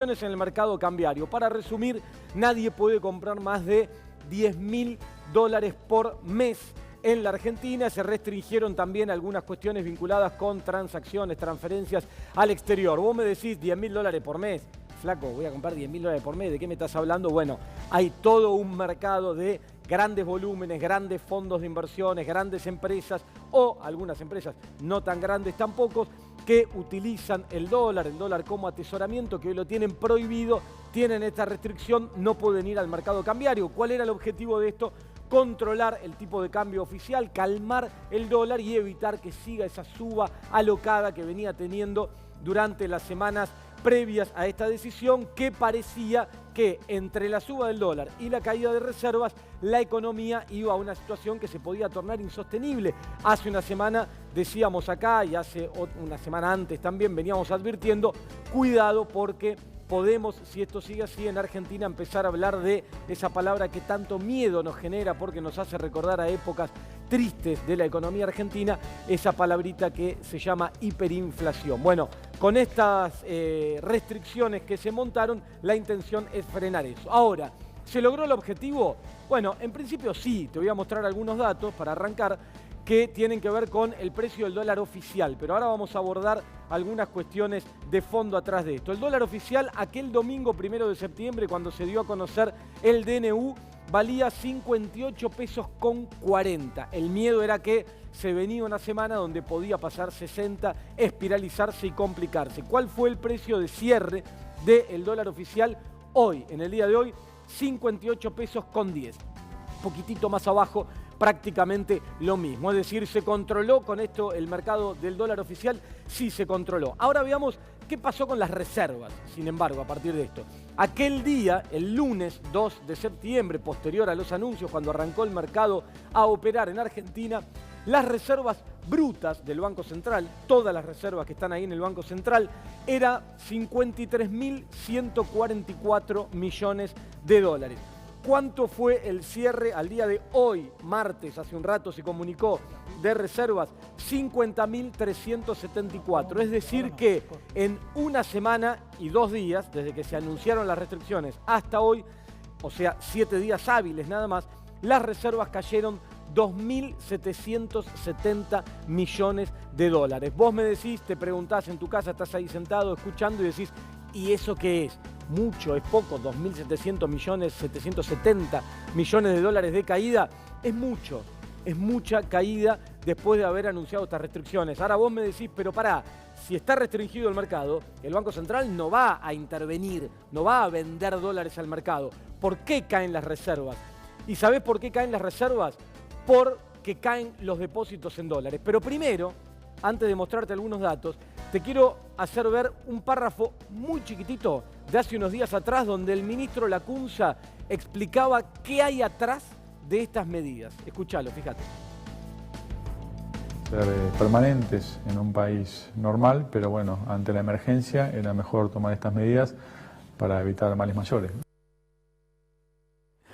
en el mercado cambiario. Para resumir, nadie puede comprar más de $10.000 por mes en la Argentina. Se restringieron también algunas cuestiones vinculadas con transacciones, transferencias al exterior. Vos me decís $10.000 por mes. Flaco, voy a comprar $10.000 por mes. ¿De qué me estás hablando? Bueno, hay todo un mercado de grandes volúmenes, grandes fondos de inversiones, grandes empresas o algunas empresas no tan grandes tampoco, que utilizan el dólar como atesoramiento, que hoy lo tienen prohibido, tienen esta restricción, no pueden ir al mercado cambiario. ¿Cuál era el objetivo de esto? Controlar el tipo de cambio oficial, calmar el dólar y evitar que siga esa suba alocada que venía teniendo durante las semanas previas a esta decisión, que parecía que entre la suba del dólar y la caída de reservas, la economía iba a una situación que se podía tornar insostenible. Hace una semana decíamos acá, y hace una semana antes también veníamos advirtiendo, cuidado porque podemos, si esto sigue así en Argentina, empezar a hablar de esa palabra que tanto miedo nos genera porque nos hace recordar a épocas tristes de la economía argentina, esa palabrita que se llama hiperinflación. Bueno, con estas restricciones que se montaron, la intención es frenar eso. Ahora, ¿se logró el objetivo? Bueno, en principio sí, te voy a mostrar algunos datos para arrancar que tienen que ver con el precio del dólar oficial, pero ahora vamos a abordar algunas cuestiones de fondo atrás de esto. El dólar oficial aquel domingo 1 de septiembre, cuando se dio a conocer el DNU, valía 58 pesos con 40. El miedo era que se venía una semana donde podía pasar 60, espiralizarse y complicarse. ¿Cuál fue el precio de cierre del dólar oficial hoy, en el día de hoy? 58 pesos con 10. Poquitito más abajo, prácticamente lo mismo. Es decir, ¿se controló con esto el mercado del dólar oficial? Sí, se controló. Ahora veamos qué pasó con las reservas, sin embargo, a partir de esto. Aquel día, el lunes 2 de septiembre, posterior a los anuncios, cuando arrancó el mercado a operar en Argentina, las reservas brutas del Banco Central, todas las reservas que están ahí en el Banco Central, era 53.144 millones de dólares. ¿Cuánto fue el cierre al día de hoy, martes? Hace un rato se comunicó de reservas, 50.374. Es decir que en una semana y 2 días, desde que se anunciaron las restricciones hasta hoy, o sea, 7 días hábiles nada más, las reservas cayeron 2.770 millones de dólares. Vos me decís, te preguntás en tu casa, estás ahí sentado escuchando y decís, ¿y eso qué es? Mucho, es poco, 2.700 millones, 770 millones de dólares de caída, es mucho, es mucha caída después de haber anunciado estas restricciones. Ahora vos me decís, pero pará, si está restringido el mercado, el Banco Central no va a intervenir, no va a vender dólares al mercado. ¿Por qué caen las reservas? ¿Y sabés por qué caen las reservas? Porque caen los depósitos en dólares. Pero primero, antes de mostrarte algunos datos, te quiero hacer ver un párrafo muy chiquitito de hace unos días atrás, donde el ministro Lacunza explicaba qué hay atrás de estas medidas. Escuchalo, fíjate. Ser permanentes en un país normal, pero bueno, ante la emergencia era mejor tomar estas medidas para evitar males mayores.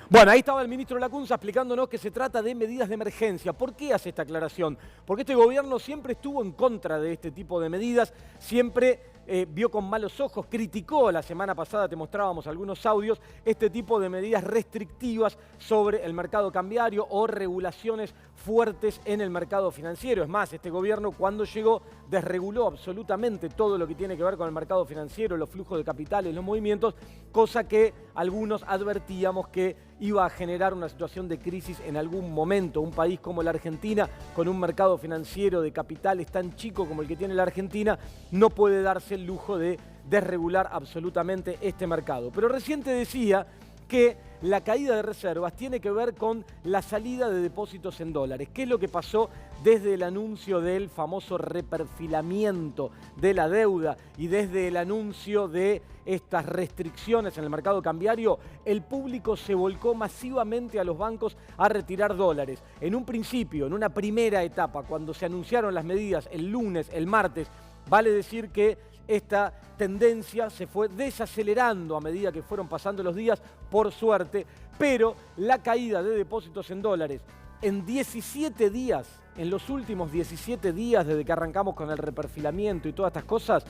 Bueno, ahí estaba el ministro Lacunza explicándonos que se trata de medidas de emergencia. ¿Por qué hace esta aclaración? Porque este gobierno siempre estuvo en contra de este tipo de medidas, siempre vio con malos ojos, criticó, la semana pasada te mostrábamos algunos audios, este tipo de medidas restrictivas sobre el mercado cambiario o regulaciones fuertes en el mercado financiero. Es más, este gobierno cuando llegó desreguló absolutamente todo lo que tiene que ver con el mercado financiero, los flujos de capitales, los movimientos, cosa que algunos advertíamos que iba a generar una situación de crisis en algún momento. Un país como la Argentina, con un mercado financiero de capitales tan chico como el que tiene la Argentina, no puede darse el lujo de desregular absolutamente este mercado. Pero recién te decía que la caída de reservas tiene que ver con la salida de depósitos en dólares. ¿Qué es lo que pasó desde el anuncio del famoso reperfilamiento de la deuda y desde el anuncio de estas restricciones en el mercado cambiario? El público se volcó masivamente a los bancos a retirar dólares. En un principio, en una primera etapa, cuando se anunciaron las medidas el lunes, el martes, vale decir que esta tendencia se fue desacelerando a medida que fueron pasando los días, por suerte, pero la caída de depósitos en dólares en 17 días, en los últimos 17 días desde que arrancamos con el reperfilamiento y todas estas cosas,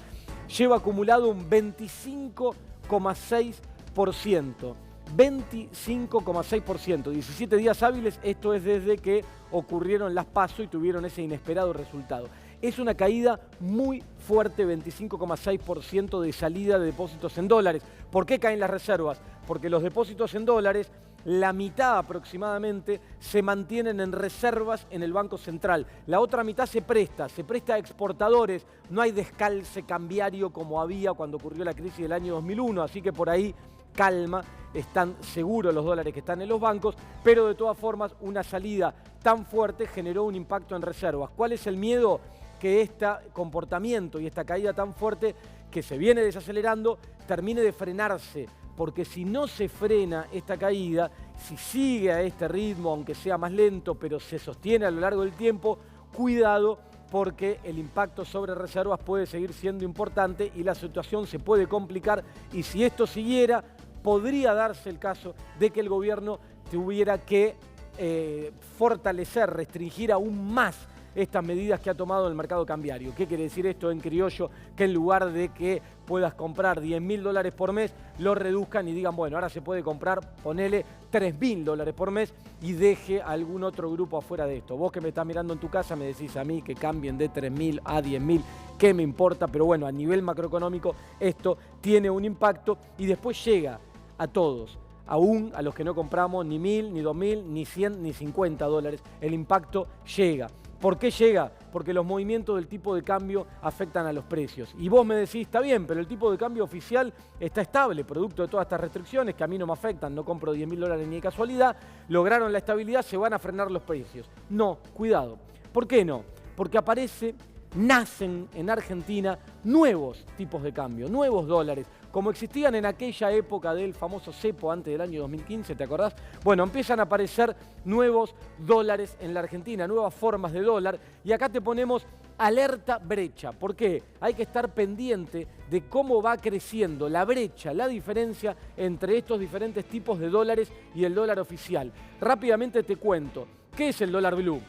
lleva acumulado un 25% 25,6%. 25,6%. 17 días hábiles, esto es desde que ocurrieron las PASO y tuvieron ese inesperado resultado. Es una caída muy fuerte, 25,6% de salida de depósitos en dólares. ¿Por qué caen las reservas? Porque los depósitos en dólares, la mitad aproximadamente, se mantienen en reservas en el Banco Central. La otra mitad se presta a exportadores. No hay descalce cambiario como había cuando ocurrió la crisis del año 2001, así que por ahí calma, están seguros los dólares que están en los bancos, pero de todas formas una salida tan fuerte generó un impacto en reservas. ¿Cuál es el miedo? Que este comportamiento y esta caída tan fuerte que se viene desacelerando termine de frenarse, porque si no se frena esta caída, si sigue a este ritmo, aunque sea más lento, pero se sostiene a lo largo del tiempo, cuidado, porque el impacto sobre reservas puede seguir siendo importante y la situación se puede complicar, y si esto siguiera, podría darse el caso de que el gobierno tuviera que fortalecer, restringir aún más estas medidas que ha tomado el mercado cambiario. ¿Qué quiere decir esto en criollo? Que en lugar de que puedas comprar 10.000 dólares por mes, lo reduzcan y digan, bueno, ahora se puede comprar, ponele 3.000 dólares por mes y deje a algún otro grupo afuera de esto. Vos que me estás mirando en tu casa me decís a mí que cambien de 3.000 a 10.000, ¿qué me importa? Pero bueno, a nivel macroeconómico esto tiene un impacto y después llega a todos. Aún a los que no compramos ni 1.000, ni 2.000, ni 100, ni 50 dólares, el impacto llega. ¿Por qué llega? Porque los movimientos del tipo de cambio afectan a los precios. Y vos me decís, está bien, pero el tipo de cambio oficial está estable, producto de todas estas restricciones que a mí no me afectan, no compro 10.000 dólares ni de casualidad, lograron la estabilidad, se van a frenar los precios. No, cuidado. ¿Por qué no? Porque nacen en Argentina nuevos tipos de cambio, nuevos dólares, como existían en aquella época del famoso cepo antes del año 2015, ¿te acordás? Bueno, empiezan a aparecer nuevos dólares en la Argentina, nuevas formas de dólar, y acá te ponemos alerta brecha. ¿Por qué? Hay que estar pendiente de cómo va creciendo la brecha, la diferencia entre estos diferentes tipos de dólares y el dólar oficial. Rápidamente te cuento, ¿qué es el dólar blue?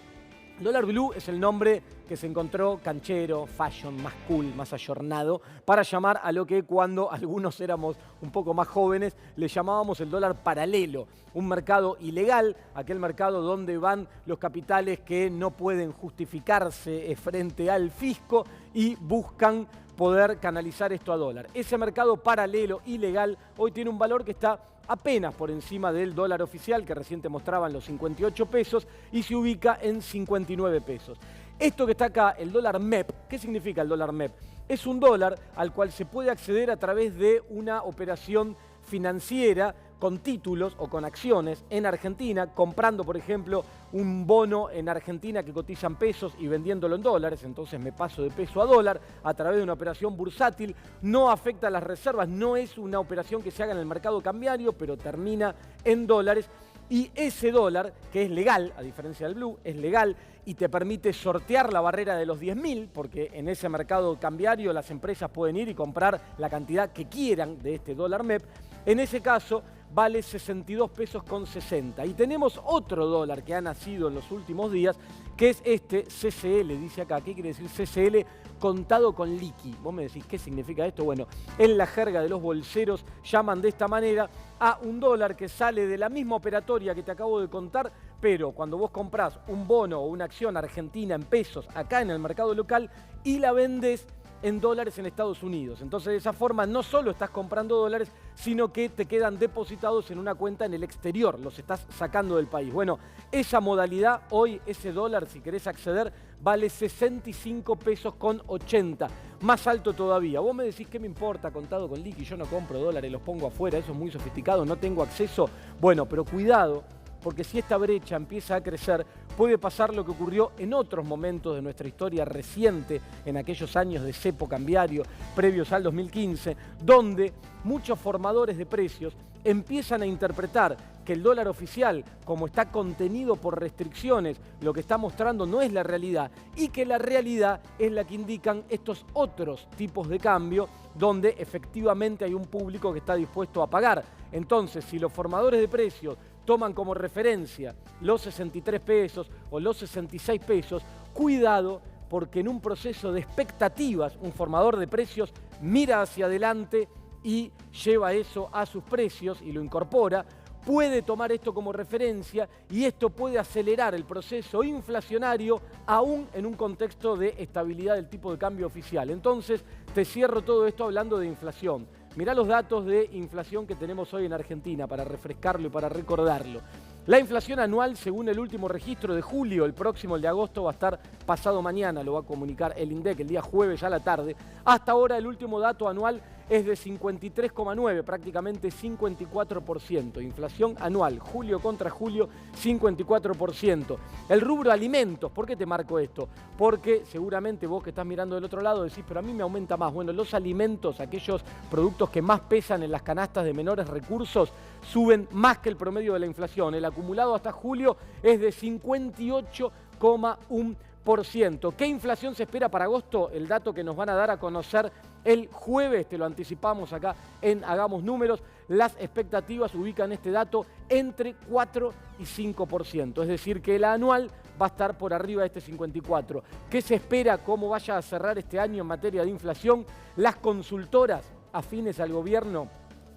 El dólar blue es el nombre que se encontró canchero, fashion, más cool, más ayornado, para llamar a lo que cuando algunos éramos un poco más jóvenes le llamábamos el dólar paralelo, un mercado ilegal, aquel mercado donde van los capitales que no pueden justificarse frente al fisco y buscan poder canalizar esto a dólar. Ese mercado paralelo, ilegal, hoy tiene un valor que está apenas por encima del dólar oficial, que recién te mostraban los 58 pesos, y se ubica en 59 pesos. Esto que está acá, el dólar MEP, ¿qué significa el dólar MEP? Es un dólar al cual se puede acceder a través de una operación financiera con títulos o con acciones en Argentina, comprando, por ejemplo, un bono en Argentina que cotiza en pesos y vendiéndolo en dólares, entonces me paso de peso a dólar a través de una operación bursátil, no afecta a las reservas, no es una operación que se haga en el mercado cambiario, pero termina en dólares. Y ese dólar, que es legal, a diferencia del blue, es legal y te permite sortear la barrera de los 10.000, porque en ese mercado cambiario las empresas pueden ir y comprar la cantidad que quieran de este dólar MEP. En ese caso vale 62 pesos con 60. Y tenemos otro dólar que ha nacido en los últimos días, que es este CCL, dice acá. ¿Qué quiere decir CCL? Contado con liqui. Vos me decís, ¿qué significa esto? Bueno, en la jerga de los bolseros llaman de esta manera a un dólar que sale de la misma operatoria que te acabo de contar, pero cuando vos comprás un bono o una acción argentina en pesos acá en el mercado local y la vendés en dólares en Estados Unidos. Entonces, de esa forma no solo estás comprando dólares, sino que te quedan depositados en una cuenta en el exterior, los estás sacando del país. Bueno, esa modalidad, hoy ese dólar, si querés acceder, vale 65 pesos con 80, más alto todavía. Vos me decís, ¿qué me importa contado con liqui? Yo no compro dólares, los pongo afuera, eso es muy sofisticado, no tengo acceso. Bueno, pero cuidado, porque si esta brecha empieza a crecer, puede pasar lo que ocurrió en otros momentos de nuestra historia reciente, en aquellos años de cepo cambiario, previos al 2015, donde muchos formadores de precios empiezan a interpretar que el dólar oficial, como está contenido por restricciones, lo que está mostrando no es la realidad, y que la realidad es la que indican estos otros tipos de cambio, donde efectivamente hay un público que está dispuesto a pagar. Entonces, si los formadores de precios toman como referencia los 63 pesos o los 66 pesos, cuidado, porque en un proceso de expectativas, un formador de precios mira hacia adelante y lleva eso a sus precios y lo incorpora, puede tomar esto como referencia y esto puede acelerar el proceso inflacionario aún en un contexto de estabilidad del tipo de cambio oficial. Entonces, te cierro todo esto hablando de inflación. Mirá los datos de inflación que tenemos hoy en Argentina para refrescarlo y para recordarlo. La inflación anual, según el último registro de julio, el próximo, el de agosto, va a estar pasado mañana, lo va a comunicar el INDEC el día jueves ya a la tarde. Hasta ahora el último dato anual es de 53,9, prácticamente 54%. Inflación anual, julio contra julio, 54%. El rubro alimentos, ¿por qué te marco esto? Porque seguramente vos que estás mirando del otro lado decís, pero a mí me aumenta más. Bueno, los alimentos, aquellos productos que más pesan en las canastas de menores recursos, suben más que el promedio de la inflación. El acumulado hasta julio es de 58,1%. ¿Qué inflación se espera para agosto? El dato que nos van a dar a conocer el jueves, te lo anticipamos acá en Hagamos Números. Las expectativas ubican este dato entre 4 y 5%. Es decir, que la anual va a estar por arriba de este 54. ¿Qué se espera? ¿Cómo vaya a cerrar este año en materia de inflación? Las consultoras afines al gobierno,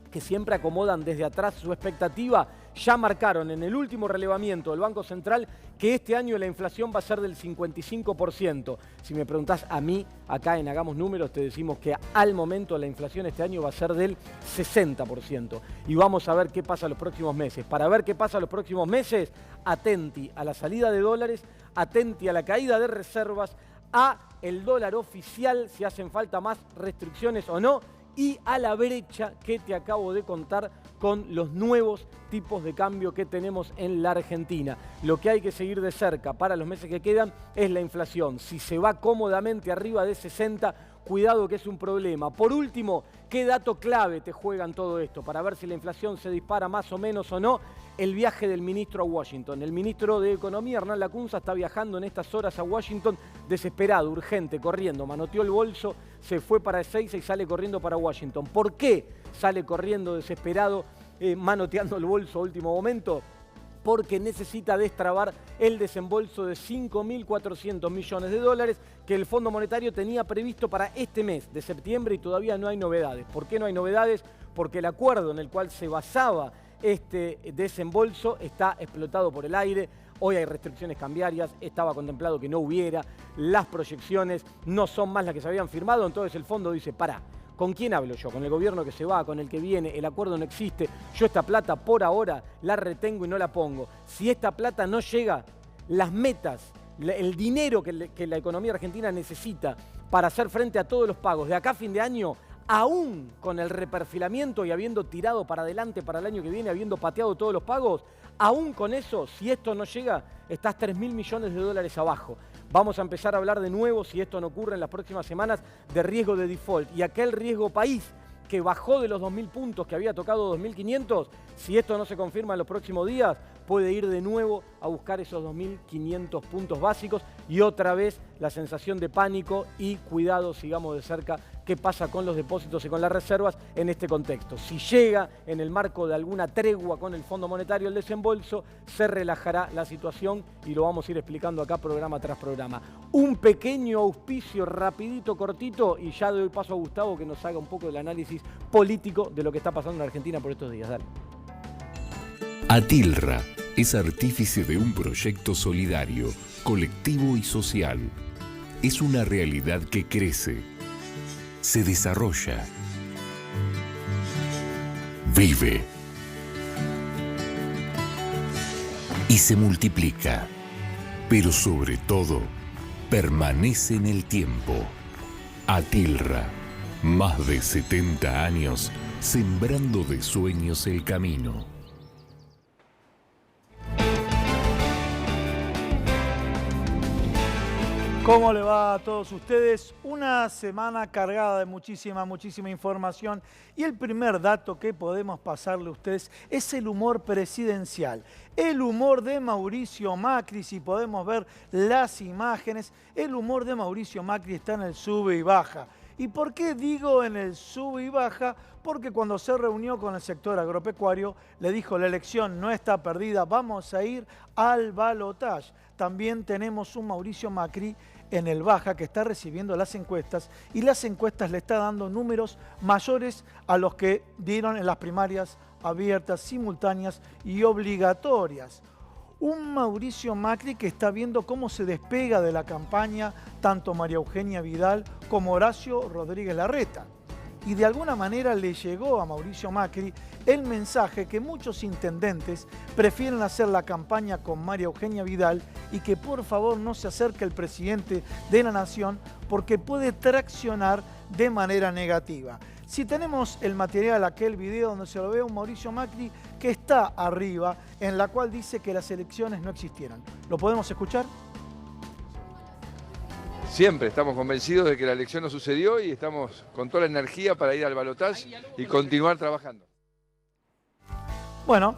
que siempre acomodan desde atrás su expectativa, ya marcaron en el último relevamiento del Banco Central que este año la inflación va a ser del 55%. Si me preguntás a mí, acá en Hagamos Números, te decimos que al momento la inflación este año va a ser del 60%. Y vamos a ver qué pasa los próximos meses. Para ver qué pasa los próximos meses, atenti a la salida de dólares, atenti a la caída de reservas, a el dólar oficial, si hacen falta más restricciones o no, y a la brecha que te acabo de contar con los nuevos tipos de cambio que tenemos en la Argentina. Lo que hay que seguir de cerca para los meses que quedan es la inflación. Si se va cómodamente arriba de 60, cuidado que es un problema. Por último, ¿qué dato clave te juegan todo esto? Para ver si la inflación se dispara más o menos o no, el viaje del ministro a Washington. El ministro de Economía, Hernán Lacunza, está viajando en estas horas a Washington desesperado, urgente, corriendo. Manoteó el bolso, se fue para Ezeiza y sale corriendo para Washington. ¿Por qué sale corriendo desesperado, manoteando el bolso a último momento? Porque necesita destrabar el desembolso de 5.400 millones de dólares que el Fondo Monetario tenía previsto para este mes de septiembre y todavía no hay novedades. ¿Por qué no hay novedades? Porque el acuerdo en el cual se basaba este desembolso está explotado por el aire. Hoy hay restricciones cambiarias, estaba contemplado que no hubiera, las proyecciones no son más las que se habían firmado, entonces el fondo dice, pará, ¿con quién hablo yo? ¿Con el gobierno que se va? ¿Con el que viene? El acuerdo no existe, yo esta plata por ahora la retengo y no la pongo. Si esta plata no llega, las metas, el dinero que la economía argentina necesita para hacer frente a todos los pagos de acá a fin de año, aún con el reperfilamiento y habiendo tirado para adelante para el año que viene, habiendo pateado todos los pagos, aún con eso, si esto no llega, estás 3.000 millones de dólares abajo. Vamos a empezar a hablar de nuevo, si esto no ocurre en las próximas semanas, de riesgo de default. Y aquel riesgo país que bajó de los 2.000 puntos, que había tocado 2.500, si esto no se confirma en los próximos días, puede ir de nuevo a buscar esos 2.500 puntos básicos y otra vez la sensación de pánico y cuidado, sigamos de cerca qué pasa con los depósitos y con las reservas en este contexto. Si llega en el marco de alguna tregua con el Fondo Monetario el desembolso, se relajará la situación y lo vamos a ir explicando acá programa tras programa. Un pequeño auspicio rapidito, cortito, y ya doy paso a Gustavo que nos haga un poco del análisis político de lo que está pasando en Argentina por estos días. Dale. Atilra es artífice de un proyecto solidario, colectivo y social. Es una realidad que crece, se desarrolla, vive y se multiplica, pero sobre todo permanece en el tiempo. Atilra, más de 70 años sembrando de sueños el camino. ¿Cómo le va a todos ustedes? Una semana cargada de muchísima información y el primer dato que podemos pasarle a ustedes es el humor presidencial. El humor de Mauricio Macri, si podemos ver las imágenes, el humor de Mauricio Macri está en el sube y baja. ¿Y por qué digo en el sube y baja? Porque cuando se reunió con el sector agropecuario, le dijo la elección no está perdida, vamos a ir al balotaje. También tenemos un Mauricio Macri en el Baja, que está recibiendo las encuestas, y las encuestas le está dando números mayores a los que dieron en las primarias abiertas, simultáneas y obligatorias. Un Mauricio Macri que está viendo cómo se despega de la campaña tanto María Eugenia Vidal como Horacio Rodríguez Larreta. Y de alguna manera le llegó a Mauricio Macri el mensaje que muchos intendentes prefieren hacer la campaña con María Eugenia Vidal y que por favor no se acerque el presidente de la Nación porque puede traccionar de manera negativa. Si tenemos el material, aquel video donde se lo ve a un Mauricio Macri que está arriba, en la cual dice que las elecciones no existieron. ¿Lo podemos escuchar? Siempre estamos convencidos de que la elección no sucedió y estamos con toda la energía para ir al balotaje y continuar trabajando. Bueno,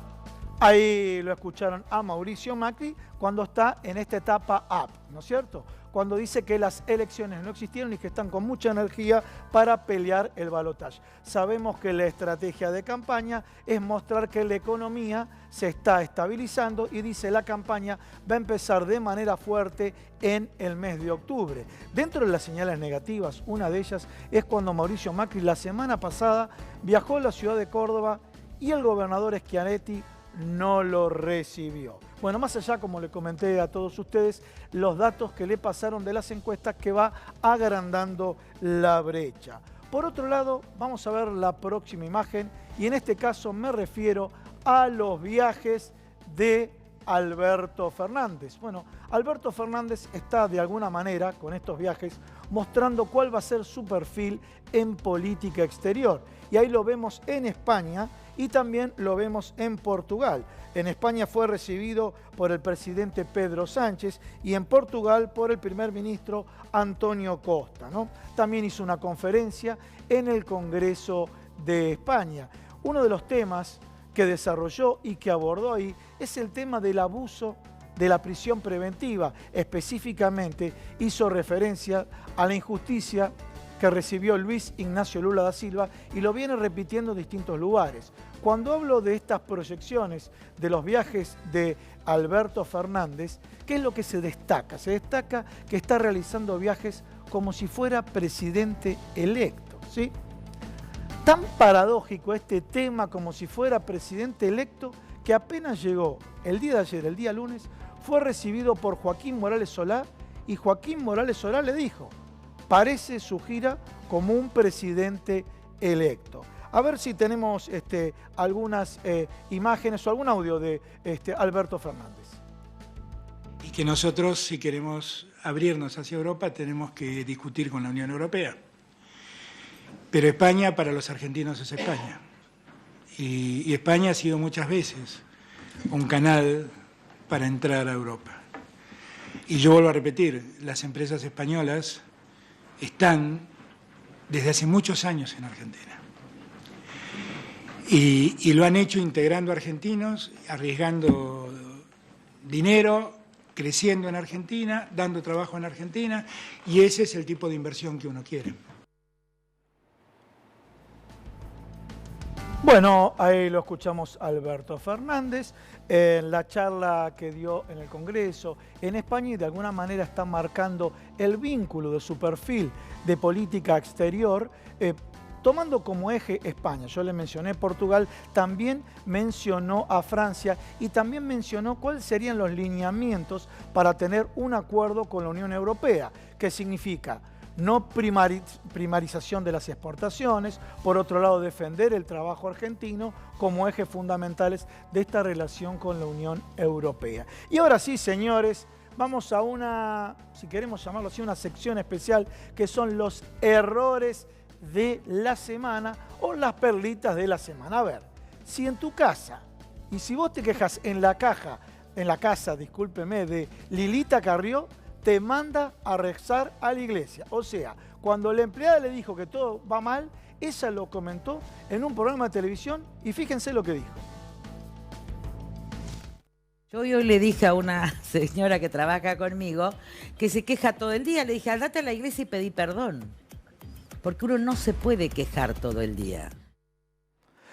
ahí lo escucharon a Mauricio Macri cuando está en esta etapa up, ¿no es cierto? Cuando dice que las elecciones no existieron y que están con mucha energía para pelear el balotaje. Sabemos que la estrategia de campaña es mostrar que la economía se está estabilizando y dice la campaña va a empezar de manera fuerte en el mes de octubre. Dentro de las señales negativas, una de ellas es cuando Mauricio Macri la semana pasada viajó a la ciudad de Córdoba y el gobernador Schiaretti no lo recibió. Bueno, más allá, como le comenté a todos ustedes, los datos que le pasaron de las encuestas que va agrandando la brecha. Por otro lado, vamos a ver la próxima imagen y en este caso me refiero a los viajes de Alberto Fernández. Bueno, Alberto Fernández está de alguna manera con estos viajes mostrando cuál va a ser su perfil en política exterior. Y ahí lo vemos en España y también lo vemos en Portugal. En España fue recibido por el presidente Pedro Sánchez y en Portugal por el primer ministro Antonio Costa, ¿no? También hizo una conferencia en el Congreso de España. Uno de los temas que desarrolló y que abordó ahí es el tema del abuso de la prisión preventiva. Específicamente hizo referencia a la injusticia que recibió Luis Ignacio Lula da Silva y lo viene repitiendo en distintos lugares. Cuando hablo de estas proyecciones de los viajes de Alberto Fernández, ¿qué es lo que se destaca? Se destaca que está realizando viajes como si fuera presidente electo, ¿sí? Tan paradójico este tema como si fuera presidente electo que apenas llegó el día de ayer, el día lunes, fue recibido por Joaquín Morales Solá y Joaquín Morales Solá le dijo: parece su gira como un presidente electo. A ver si tenemos algunas imágenes o algún audio de Alberto Fernández. Y que nosotros, si queremos abrirnos hacia Europa, tenemos que discutir con la Unión Europea. Pero España para los argentinos es España. Y España ha sido muchas veces un canal para entrar a Europa. Y yo vuelvo a repetir, las empresas españolas están desde hace muchos años en Argentina. Y lo han hecho integrando argentinos, arriesgando dinero, creciendo en Argentina, dando trabajo en Argentina, y ese es el tipo de inversión que uno quiere. Bueno, ahí lo escuchamos Alberto Fernández en la charla que dio en el Congreso en España y de alguna manera está marcando el vínculo de su perfil de política exterior, tomando como eje España. Yo le mencioné Portugal, también mencionó a Francia y también mencionó cuáles serían los lineamientos para tener un acuerdo con la Unión Europea, que significa no primarización de las exportaciones, por otro lado defender el trabajo argentino como ejes fundamentales de esta relación con la Unión Europea. Y ahora sí, señores, vamos a una, si queremos llamarlo así, una sección especial que son los errores de la semana o las perlitas de la semana. A ver, si en tu casa, y si vos te quejas en la casa, discúlpeme, de Lilita Carrió, te manda a rezar a la iglesia. O sea, cuando la empleada le dijo que todo va mal, ella lo comentó en un programa de televisión y fíjense lo que dijo. Yo hoy le dije a una señora que trabaja conmigo que se queja todo el día. Le dije, andate a la iglesia y pedí perdón. Porque uno no se puede quejar todo el día.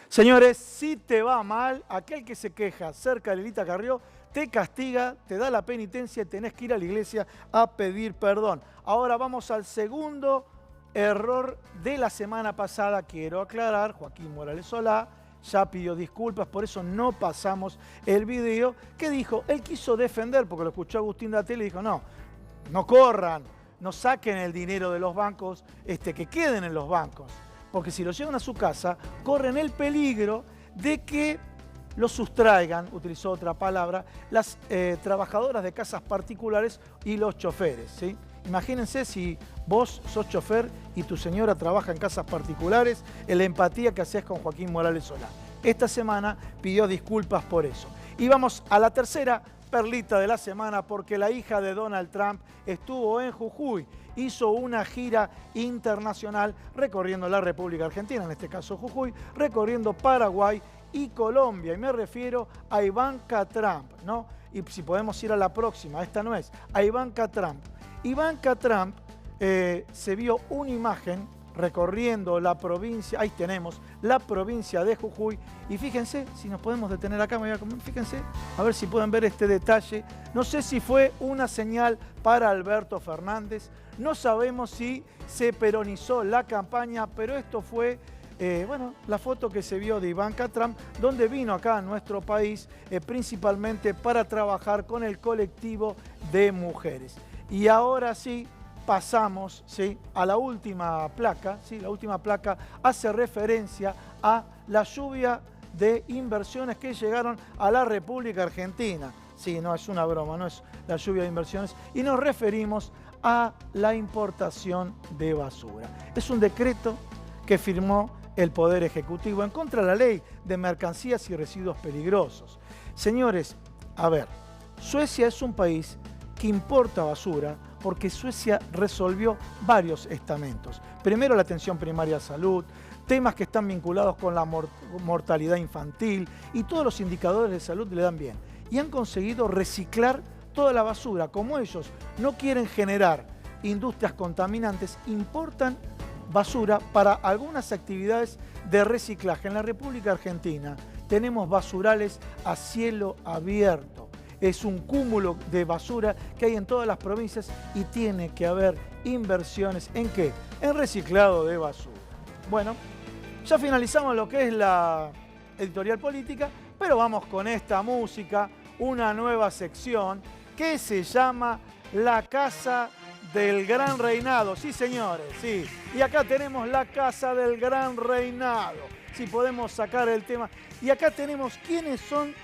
Señores, si te va mal, aquel que se queja cerca de Lilita Carrió, te castiga, te da la penitencia y tenés que ir a la iglesia a pedir perdón. Ahora vamos al segundo error de la semana pasada. Quiero aclarar, Joaquín Morales Solá ya pidió disculpas, por eso no pasamos el video que dijo, él quiso defender, porque lo escuchó Agustín Datel y dijo, no corran, no saquen el dinero de los bancos, que queden en los bancos, porque si lo llevan a su casa, corren el peligro de que lo sustraigan, utilizó otra palabra, las trabajadoras de casas particulares y los choferes, ¿sí? Imagínense si vos sos chofer y tu señora trabaja en casas particulares, la empatía que haces con Joaquín Morales Solá. Esta semana pidió disculpas por eso. Y vamos a la tercera perlita de la semana, porque la hija de Donald Trump estuvo en Jujuy, hizo una gira internacional recorriendo la República Argentina, en este caso Jujuy, recorriendo Paraguay y Colombia. Y me refiero a Ivanka Trump, ¿no? Y si podemos ir a la próxima, esta no es, a Ivanka Trump. Ivanka Trump se vio una imagen recorriendo la provincia, ahí tenemos, la provincia de Jujuy, y fíjense, si nos podemos detener acá, fíjense, a ver si pueden ver este detalle. No sé si fue una señal para Alberto Fernández, no sabemos si se peronizó la campaña, pero esto fue la foto que se vio de Ivanka Trump, donde vino acá a nuestro país principalmente para trabajar con el colectivo de mujeres. Y ahora sí, pasamos, ¿sí?, a la última placa. ¿Sí? La última placa hace referencia a la lluvia de inversiones que llegaron a la República Argentina. Sí, no es una broma, no es la lluvia de inversiones. Y nos referimos a la importación de basura. Es un decreto que firmó el Poder Ejecutivo en contra de la Ley de Mercancías y Residuos Peligrosos. Señores, a ver, Suecia es un país que importa basura porque Suecia resolvió varios estamentos. Primero, la atención primaria a salud, temas que están vinculados con la mortalidad infantil, y todos los indicadores de salud le dan bien. Y han conseguido reciclar toda la basura. Como ellos no quieren generar industrias contaminantes, importan basura para algunas actividades de reciclaje. En la República Argentina tenemos basurales a cielo abierto. Es un cúmulo de basura que hay en todas las provincias y tiene que haber inversiones. ¿En qué? En reciclado de basura. Bueno, ya finalizamos lo que es la editorial política, pero vamos con esta música, una nueva sección que se llama La Casa del Gran Reinado. Sí, señores, sí. Y acá tenemos la Casa del Gran Reinado. Si podemos sacar el tema. Y acá tenemos quiénes son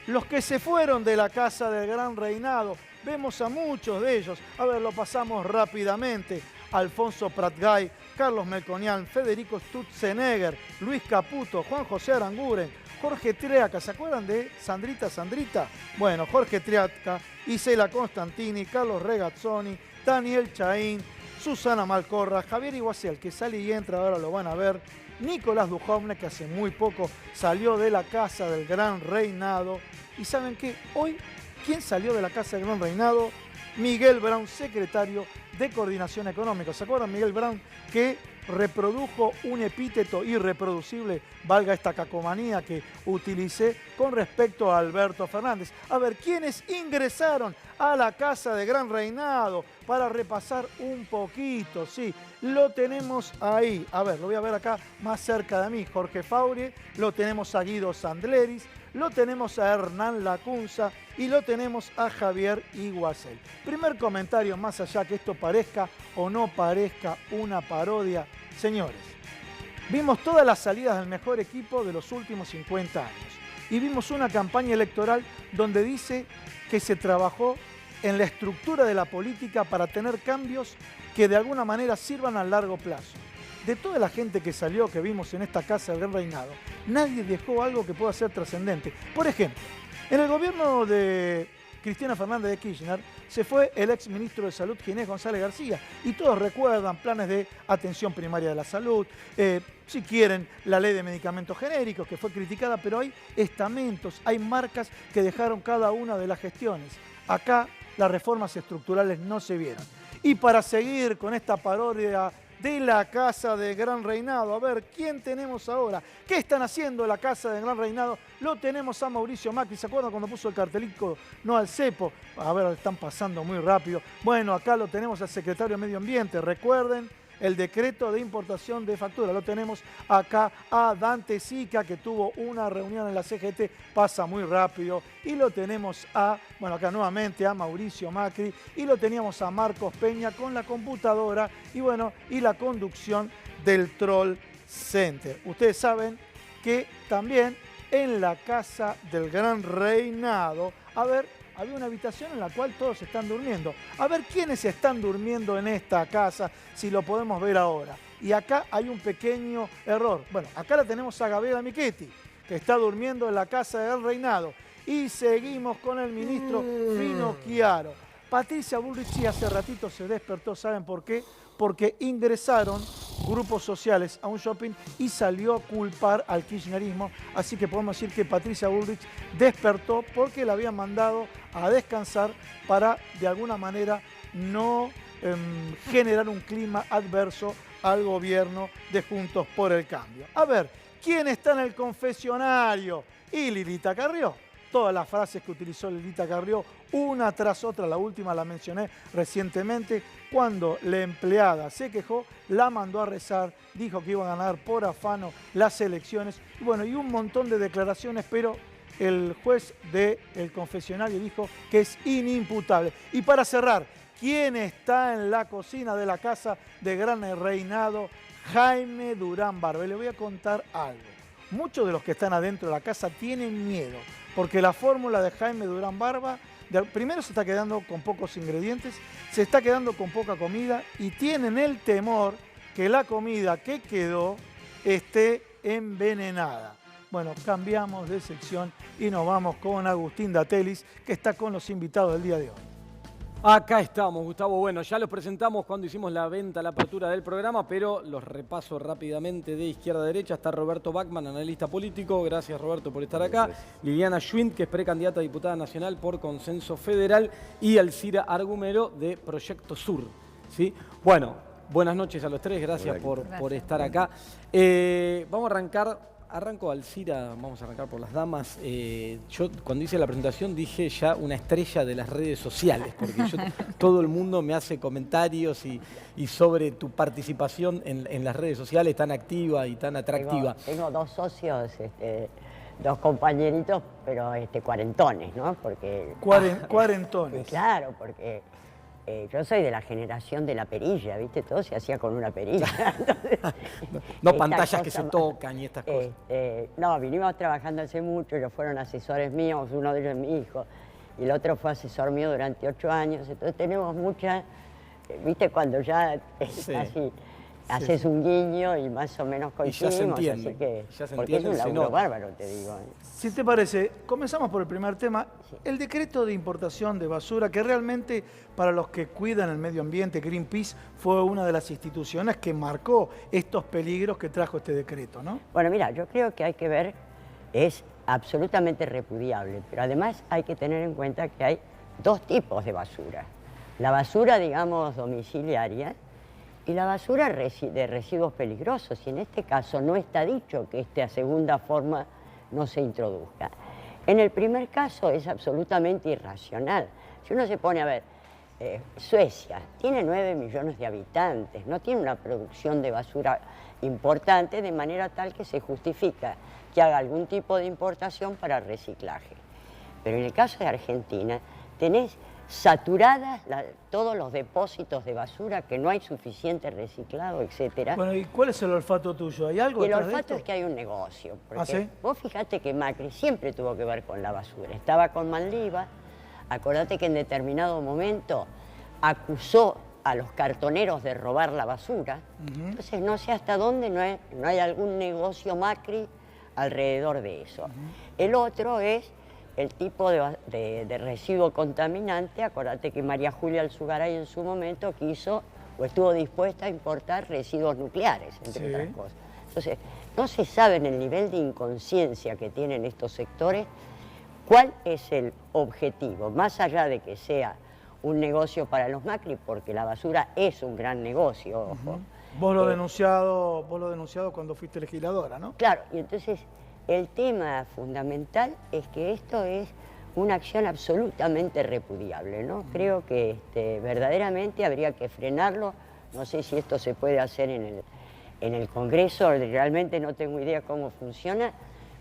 los que se fueron de la Casa del Gran Reinado. Vemos a muchos de ellos. A ver, lo pasamos rápidamente. Alfonso Pratgay, Carlos Melconian, Federico Stutzenegger, Luis Caputo, Juan José Aranguren, Jorge Triaca. ¿Se acuerdan de Sandrita? Bueno, Jorge Triaca, Isela Constantini, Carlos Regazzoni, Daniel Chaín, Susana Malcorra, Javier Iguaciel, que sale y entra, ahora lo van a ver, Nicolás Dujovne, que hace muy poco salió de la Casa del Gran Reinado. ¿Y saben qué? Hoy, ¿quién salió de la Casa del Gran Reinado? Miguel Brown, secretario de Coordinación Económica. ¿Se acuerdan? Miguel Brown, que reprodujo un epíteto irreproducible, valga esta cacomanía que utilicé, con respecto a Alberto Fernández. A ver, ¿quiénes ingresaron a la Casa de Gran Reinado? Para repasar un poquito, sí, lo tenemos ahí. A ver, lo voy a ver acá más cerca de mí. Jorge Faurie, lo tenemos a Guido Sandleris, lo tenemos a Hernán Lacunza y lo tenemos a Javier Iguacel. Primer comentario, más allá que esto parezca o no parezca una parodia. Señores, vimos todas las salidas del mejor equipo de los últimos 50 años y vimos una campaña electoral donde dice que se trabajó en la estructura de la política para tener cambios que de alguna manera sirvan a largo plazo. De toda la gente que salió, que vimos en esta Casa del Gran Reinado, nadie dejó algo que pueda ser trascendente. Por ejemplo, en el gobierno de Cristina Fernández de Kirchner se fue el ex ministro de Salud, Ginés González García, y todos recuerdan planes de atención primaria de la salud, si quieren, la ley de medicamentos genéricos, que fue criticada, pero hay estamentos, hay marcas que dejaron cada una de las gestiones. Acá las reformas estructurales no se vieron. Y para seguir con esta parodia de la Casa de Gran Reinado. A ver, ¿quién tenemos ahora? ¿Qué están haciendo en la Casa de Gran Reinado? Lo tenemos a Mauricio Macri. ¿Se acuerdan cuando puso el cartelito no al cepo? A ver, están pasando muy rápido. Bueno, acá lo tenemos al secretario de Medio Ambiente. Recuerden el decreto de importación de factura. Lo tenemos acá a Dante Sica, que tuvo una reunión en la CGT, pasa muy rápido. Y lo tenemos bueno, acá nuevamente a Mauricio Macri. Y lo teníamos a Marcos Peña con la computadora y bueno, y la conducción del Troll Center. Ustedes saben que también en la Casa del Gran Reinado, a ver, había una habitación en la cual todos están durmiendo. A ver quiénes están durmiendo en esta casa, si lo podemos ver ahora. Y acá hay un pequeño error. Bueno, acá la tenemos a Gabriela Michetti, que está durmiendo en la Casa del Reinado. Y seguimos con el ministro Finocchiaro. Patricia Bullrich hace ratito se despertó, ¿saben por qué? Porque ingresaron grupos sociales a un shopping y salió a culpar al kirchnerismo. Así que podemos decir que Patricia Bullrich despertó porque la habían mandado a descansar para, de alguna manera, no generar un clima adverso al gobierno de Juntos por el Cambio. A ver, ¿quién está en el confesionario? Y Lilita Carrió. Todas las frases que utilizó Lilita Carrió, una tras otra, la última la mencioné recientemente, cuando la empleada se quejó, la mandó a rezar, dijo que iba a ganar por afano las elecciones, y bueno, y un montón de declaraciones, pero el juez del confesionario dijo que es inimputable. Y para cerrar, ¿quién está en la cocina de la Casa de Gran Reinado? Jaime Durán Barba. Le voy a contar algo. Muchos de los que están adentro de la casa tienen miedo, porque la fórmula de Jaime Durán Barba, primero se está quedando con pocos ingredientes, se está quedando con poca comida y tienen el temor que la comida que quedó esté envenenada. Bueno, cambiamos de sección y nos vamos con Agustín Datelis, que está con los invitados del día de hoy. Acá estamos, Gustavo. Bueno, ya los presentamos cuando hicimos la venta, la apertura del programa, pero los repaso rápidamente de izquierda a derecha. Está Roberto Bachmann, analista político. Gracias, Roberto, por estar acá. Liliana Schwind, que es precandidata a diputada nacional por Consenso Federal. Y Alcira Argumero, de Proyecto Sur. ¿Sí? Bueno, buenas noches a los tres. Gracias por estar acá. Vamos a arrancar. Arranco, Alcira, vamos a arrancar por las damas. Yo cuando hice la presentación dije ya una estrella de las redes sociales, porque todo el mundo me hace comentarios y sobre tu participación en las redes sociales tan activa y tan atractiva. Tengo dos socios, dos compañeritos, pero cuarentones, ¿no? Porque Cuarentones. Claro, porque yo soy de la generación de la perilla, ¿viste? Todo se hacía con una perilla. Entonces, no pantallas que se tocan y estas cosas. No, vinimos trabajando hace mucho, ellos fueron asesores míos, uno de ellos es mi hijo, y el otro fue asesor mío durante 8 años. Entonces tenemos mucha, ¿viste? Cuando ya es así, haces un guiño y más o menos coincidimos. Y ya se entiende. Así que, ya se porque entiende, es un laburo bárbaro, te digo. Si te parece, comenzamos por el primer tema, el decreto de importación de basura, que realmente para los que cuidan el medio ambiente, Greenpeace fue una de las instituciones que marcó estos peligros que trajo este decreto, ¿no? Bueno, mira, yo creo que hay que ver, es absolutamente repudiable, pero además hay que tener en cuenta que hay dos tipos de basura. La basura, digamos, domiciliaria, y la basura de residuos peligrosos, y en este caso no está dicho que esta segunda forma no se introduzca. En el primer caso es absolutamente irracional. Si uno se pone a ver, Suecia tiene 9 millones de habitantes, no tiene una producción de basura importante, de manera tal que se justifica que haga algún tipo de importación para reciclaje. Pero en el caso de Argentina tenés saturadas todos los depósitos de basura, que no hay suficiente reciclado, etc. Bueno, ¿y cuál es el olfato tuyo? ¿Hay algo Y el detrás de olfato esto? es que hay un negocio. Porque ¿Ah, sí? Vos fijate que Macri siempre tuvo que ver con la basura. Estaba con Manliva, acordate que en determinado momento acusó a los cartoneros de robar la basura. Entonces no sé hasta dónde no hay algún negocio Macri alrededor de eso. El otro es el tipo de residuo contaminante. Acordate que María Julia Alzugaray en su momento quiso o estuvo dispuesta a importar residuos nucleares, entre otras cosas. Entonces, no se sabe en el nivel de inconsciencia que tienen estos sectores cuál es el objetivo, más allá de que sea un negocio para los Macri, porque la basura es un gran negocio, ojo. Vos lo denunciado cuando fuiste legisladora, ¿no? Claro, y entonces el tema fundamental es que esto es una acción absolutamente repudiable, ¿no? Creo que verdaderamente habría que frenarlo. No sé si esto se puede hacer en el Congreso, realmente no tengo idea cómo funciona,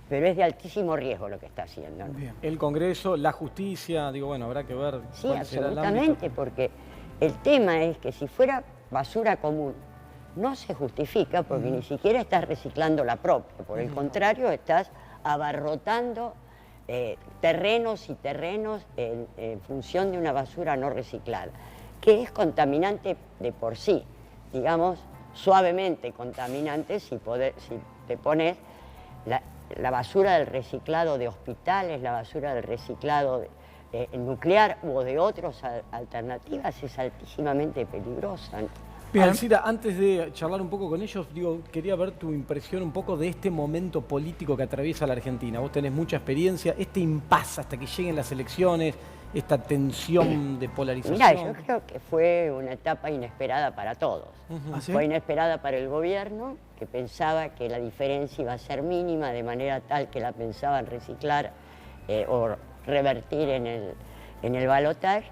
pero es de altísimo riesgo lo que está haciendo, ¿no? El Congreso, la justicia, digo, bueno, habrá que ver. Sí, cuál será el absolutamente, porque el tema es que si fuera basura común, no se justifica porque ni siquiera estás reciclando la propia, por el contrario, estás abarrotando terrenos y terrenos en función de una basura no reciclada, que es contaminante de por sí, digamos, suavemente contaminante si te pones la basura del reciclado de hospitales, la basura del reciclado nuclear o de otras alternativas, es altísimamente peligrosa, ¿no? Alcira, antes de charlar un poco con ellos, digo, quería ver tu impresión un poco de este momento político que atraviesa la Argentina. Vos tenés mucha experiencia, este impasse hasta que lleguen las elecciones, esta tensión de polarización. Mirá, yo creo que fue una etapa inesperada para todos. ¿Ah, sí? Fue inesperada para el gobierno, que pensaba que la diferencia iba a ser mínima, de manera tal que la pensaban reciclar o revertir en el balotaje,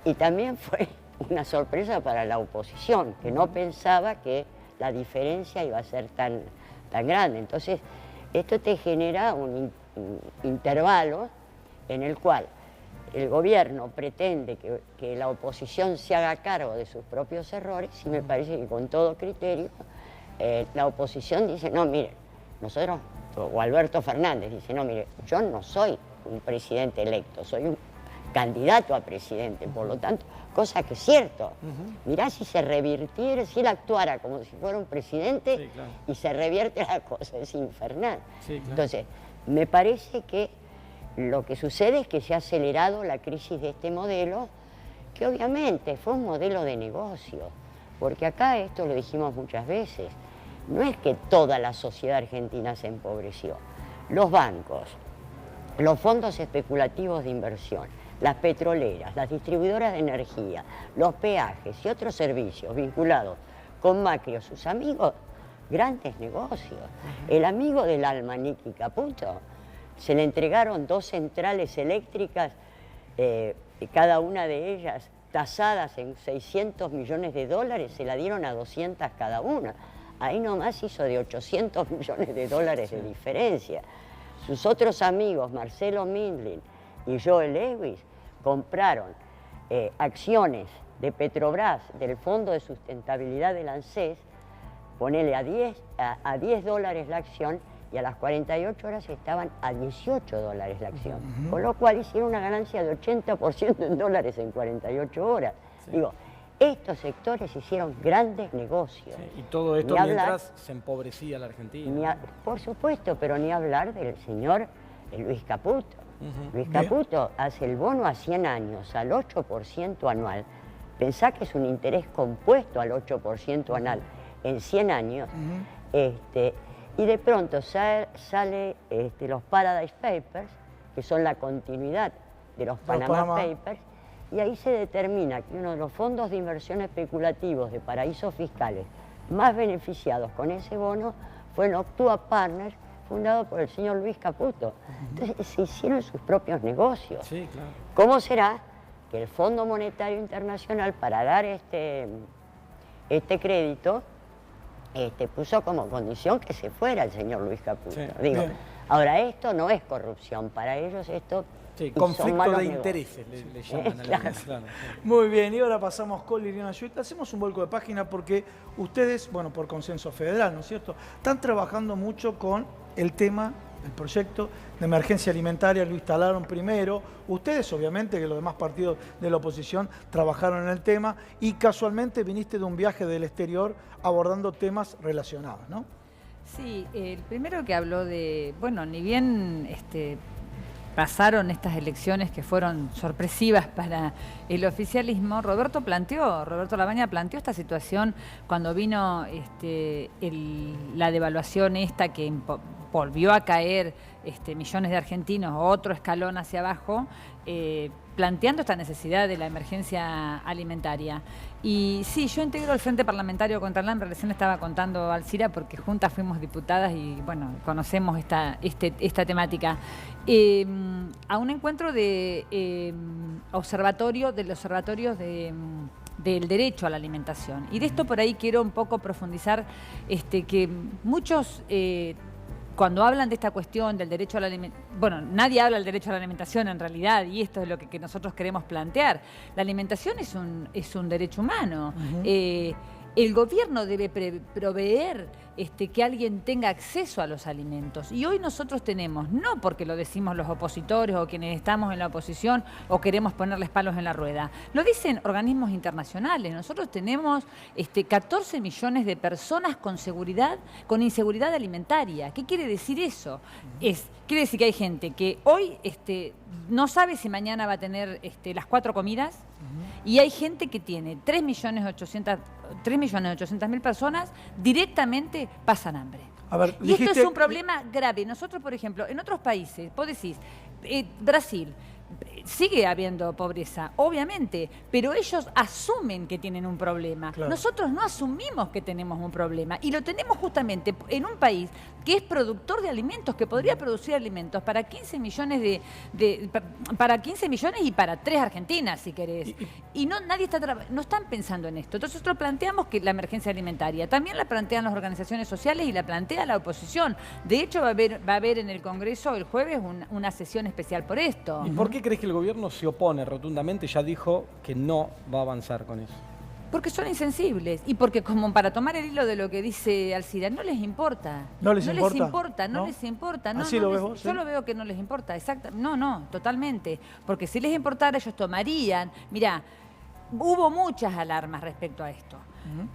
y también fue una sorpresa para la oposición, que no pensaba que la diferencia iba a ser tan grande. Entonces, esto te genera un intervalo en el cual el gobierno pretende que la oposición se haga cargo de sus propios errores, y me parece que con todo criterio la oposición dice, no, mire, nosotros, o Alberto Fernández dice, no, mire, yo no soy un presidente electo, soy un candidato a presidente, por lo tanto, cosa que es cierto. Mirá si se revirtiera, si él actuara como si fuera un presidente, sí, claro, y se revierte la cosa, es infernal. Sí, claro. Entonces, me parece que lo que sucede es que se ha acelerado la crisis de este modelo, que obviamente fue un modelo de negocio, porque acá esto lo dijimos muchas veces, no es que toda la sociedad argentina se empobreció. Los bancos, los fondos especulativos de inversión, las petroleras, las distribuidoras de energía, los peajes y otros servicios vinculados con Macri o sus amigos, grandes negocios. El amigo del alma, Nicky Caputo, se le entregaron 2 centrales eléctricas, cada una de ellas tasadas en $600 millones, se la dieron a 200 cada una. Ahí nomás hizo de $800 millones de diferencia. Sus otros amigos, Marcelo Mindlin y Joel Lewis, compraron acciones de Petrobras, del Fondo de Sustentabilidad del ANSES, ponele a $10 la acción, y a las 48 horas estaban a $18 la acción. Con lo cual hicieron una ganancia de 80% en dólares en 48 horas. Sí. Digo, estos sectores hicieron grandes negocios. Sí, y todo esto mientras se empobrecía la Argentina. Por supuesto, pero ni hablar del señor Luis Caputo. Luis Caputo hace el bono a 100 años al 8% anual. Pensá que es un interés compuesto al 8% anual en 100 años. Y de pronto sale los Paradise Papers, que son la continuidad de los Panama Papers, y ahí se determina que uno de los fondos de inversión especulativos de paraísos fiscales más beneficiados con ese bono fue Noctua Partners, fundado por el señor Luis Caputo. Entonces se hicieron sus propios negocios. Sí, claro. ¿Cómo será que el Fondo Monetario Internacional, para dar este crédito, puso como condición que se fuera el señor Luis Caputo? Sí, digo, ahora, esto no es corrupción, para ellos esto... Sí, conflicto de intereses le llaman. Claro. Claro. Muy bien, y ahora pasamos con Liliana Schuit. Hacemos un vuelco de página porque ustedes, bueno, por consenso federal, ¿no es cierto?, están trabajando mucho con el tema, el proyecto de emergencia alimentaria, lo instalaron primero. Ustedes, obviamente, que los demás partidos de la oposición trabajaron en el tema, y casualmente viniste de un viaje del exterior abordando temas relacionados, ¿no? Sí, el primero que habló de, bueno, ni bien pasaron estas elecciones que fueron sorpresivas para el oficialismo, Roberto Labaña planteó esta situación cuando vino la devaluación esta que volvió a caer millones de argentinos, otro escalón hacia abajo, planteando esta necesidad de la emergencia alimentaria. Y sí, yo integro el Frente Parlamentario contra el Hambre, recién estaba contando Alcira, porque juntas fuimos diputadas y bueno, conocemos esta temática. A un encuentro de observatorios del derecho a la alimentación. Y de esto por ahí quiero un poco profundizar, que muchos... cuando hablan de esta cuestión del derecho a la alimentación, bueno, nadie habla del derecho a la alimentación en realidad, y esto es lo que nosotros queremos plantear. La alimentación es un derecho humano. El gobierno debe proveer que alguien tenga acceso a los alimentos. Y hoy nosotros tenemos, no porque lo decimos los opositores o quienes estamos en la oposición o queremos ponerles palos en la rueda, lo dicen organismos internacionales. Nosotros tenemos 14 millones de personas con inseguridad alimentaria. ¿Qué quiere decir eso? Quiere decir que hay gente que hoy no sabe si mañana va a tener las 4 comidas, y hay gente que tiene 3.800.000 personas directamente pasan hambre. A ver, y esto es un problema grave. Nosotros, por ejemplo, en otros países, vos decís, Brasil, sigue habiendo pobreza, obviamente, pero ellos asumen que tienen un problema. Claro. Nosotros no asumimos que tenemos un problema, y lo tenemos justamente en un país que es productor de alimentos, que podría producir alimentos para 15 millones para 15 millones y para 3 Argentinas, si querés. Y no están pensando en esto. Entonces nosotros planteamos que la emergencia alimentaria también la plantean las organizaciones sociales y la plantea la oposición. De hecho, va a haber en el Congreso el jueves una sesión especial por esto. ¿Y por qué crees que el gobierno se opone rotundamente? Ya dijo que no va a avanzar con eso. Porque son insensibles y porque, como para tomar el hilo de lo que dice Alcira, no les importa. ¿No les importa? No les importa. ¿Así lo ves vos? Yo lo veo que no les importa, exacto. No, totalmente. Porque si les importara, ellos tomarían. Mirá, hubo muchas alarmas respecto a esto.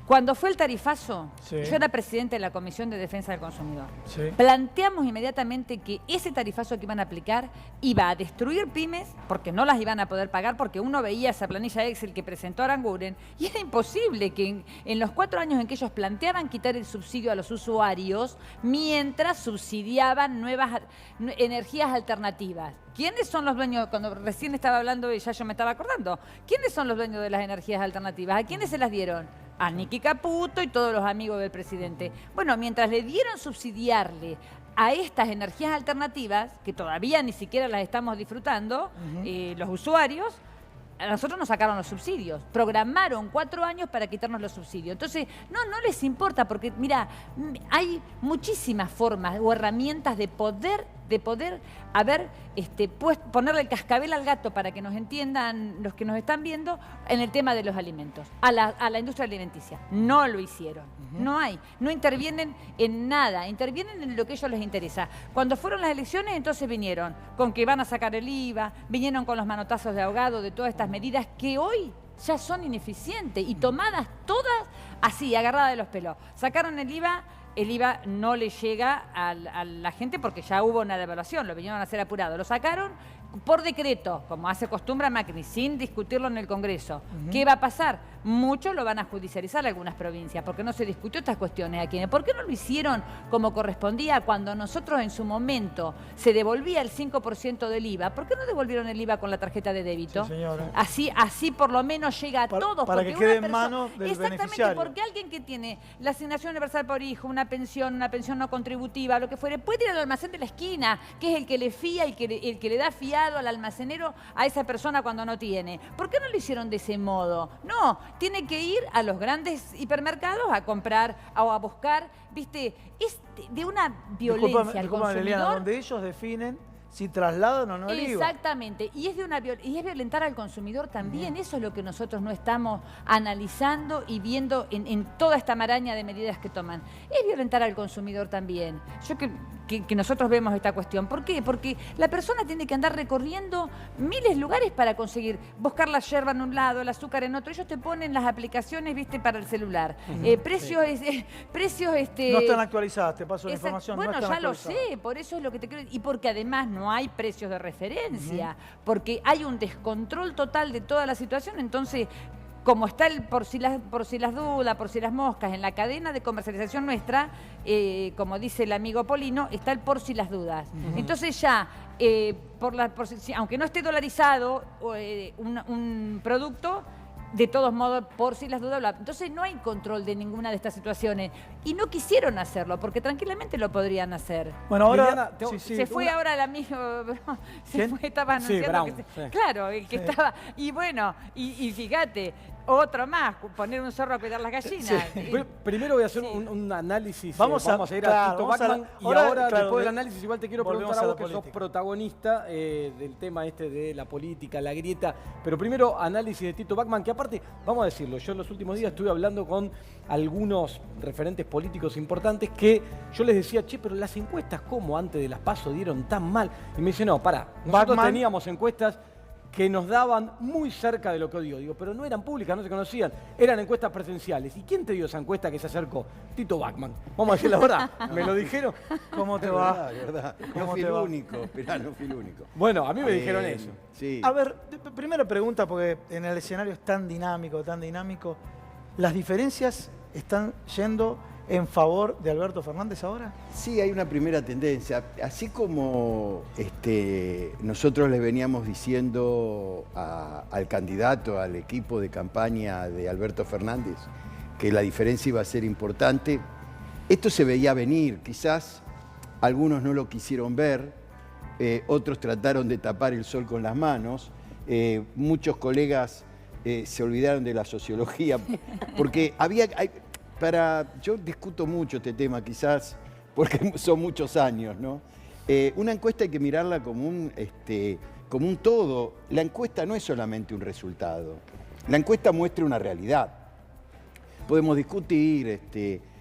Cuando fue el tarifazo, yo era presidente de la Comisión de Defensa del Consumidor. Planteamos inmediatamente que ese tarifazo que iban a aplicar iba a destruir pymes, porque no las iban a poder pagar, porque uno veía esa planilla Excel que presentó Aranguren, y era imposible que en los 4 años en que ellos planteaban quitar el subsidio a los usuarios, mientras subsidiaban nuevas energías alternativas. ¿Quiénes son los dueños? Cuando recién estaba hablando, ya yo me estaba acordando, ¿quiénes son los dueños de las energías alternativas? ¿A quiénes se las dieron? A Nicky Caputo y todos los amigos del presidente. Bueno, mientras le dieron subsidiarle a estas energías alternativas, que todavía ni siquiera las estamos disfrutando, los usuarios, a nosotros nos sacaron los subsidios. Programaron 4 años para quitarnos los subsidios. Entonces, no les importa, porque, mira, hay muchísimas formas o herramientas de poder ponerle el cascabel al gato, para que nos entiendan los que nos están viendo, en el tema de los alimentos, a la industria alimenticia. No lo hicieron. No intervienen en nada, intervienen en lo que a ellos les interesa. Cuando fueron las elecciones, entonces vinieron con que van a sacar el IVA, vinieron con los manotazos de ahogado de todas estas medidas que hoy ya son ineficientes y tomadas todas así, agarradas de los pelos. Sacaron el IVA no le llega a la gente porque ya hubo una devaluación, lo vinieron a hacer apurado. Lo sacaron por decreto, como hace costumbre Macri, sin discutirlo en el Congreso. ¿Qué va a pasar? Muchos lo van a judicializar algunas provincias, porque no se discutió estas cuestiones aquí. ¿Por qué no lo hicieron como correspondía cuando nosotros en su momento se devolvía el 5% del IVA? ¿Por qué no devolvieron el IVA con la tarjeta de débito? Sí, señora. Así por lo menos llega a todos. Para que quede en manos del beneficiario. Exactamente, porque alguien que tiene la asignación universal por hijo, una pensión no contributiva, lo que fuere, puede ir al almacén de la esquina, que es el que le fía, el que le da fiado al almacenero a esa persona cuando no tiene. ¿Por qué no lo hicieron de ese modo? No, tiene que ir a los grandes hipermercados a comprar o a buscar, ¿viste? Es de una violencia al consumidor. Liliana, donde ellos definen si trasladan o no el IVA. Exactamente, y es violentar al consumidor también. Eso es lo que nosotros no estamos analizando y viendo en toda esta maraña de medidas que toman. Es violentar al consumidor también. Yo que nosotros vemos esta cuestión. ¿Por qué? Porque la persona tiene que andar recorriendo miles de lugares para conseguir, buscar la yerba en un lado, el azúcar en otro. Ellos te ponen las aplicaciones, ¿viste?, para el celular. Precios, no están actualizadas, te paso la información. Bueno, no ya lo sé, por eso es lo que te quiero. Y porque además no hay precios de referencia, porque hay un descontrol total de toda la situación. Entonces, como está el por si las dudas, por si las moscas, en la cadena de comercialización nuestra, como dice el amigo Polino, está el por si las dudas. Entonces ya, aunque no esté dolarizado un producto, de todos modos, por si las dudas, entonces no hay control de ninguna de estas situaciones. Y no quisieron hacerlo, porque tranquilamente lo podrían hacer. Bueno, ahora... Liliana, se fue ahora el amigo... Se fue, estaba anunciando Brown, que claro, el que estaba... Y bueno, y fíjate, otro más, poner un zorro a cuidar las gallinas. Primero voy a hacer un análisis. Vamos a ir claro, a Tito vamos a Bachmann. la- Y ahora, ahora, claro, después del análisis, igual te quiero volvemos preguntar a a vos, la que sos política. protagonista del tema de la política, la grieta. Pero primero, análisis de Tito Bachmann, que aparte, vamos a decirlo, yo en los últimos días estuve hablando con algunos referentes políticos importantes que yo les decía, che, pero las encuestas, ¿cómo antes de las PASO dieron tan mal? Y me dice, no, pará, nosotros Bachmann- teníamos encuestas que nos daban muy cerca de lo que hoy digo. Digo, pero no eran públicas, no se conocían, eran encuestas presenciales. ¿Y quién te dio esa encuesta que se acercó? Tito Bachmann. Vamos a decir la verdad, me lo dijeron. ¿Cómo te va? Verdad. ¿Cómo No fui te el va? único, esperá, no fui el único. Bueno, a mí me dijeron eso. Sí. A ver, primera pregunta, porque en el escenario es tan dinámico, tan dinámico. ¿Las diferencias están yendo en favor de Alberto Fernández ahora? Sí, hay una primera tendencia. Así como nosotros le veníamos diciendo al candidato, al equipo de campaña de Alberto Fernández, que la diferencia iba a ser importante, esto se veía venir. Quizás algunos no lo quisieron ver, otros trataron de tapar el sol con las manos, muchos colegas se olvidaron de la sociología, porque yo discuto mucho este tema, quizás porque son muchos años, ¿no? Una encuesta hay que mirarla como un todo. La encuesta no es solamente un resultado. La encuesta muestra una realidad. Podemos discutir,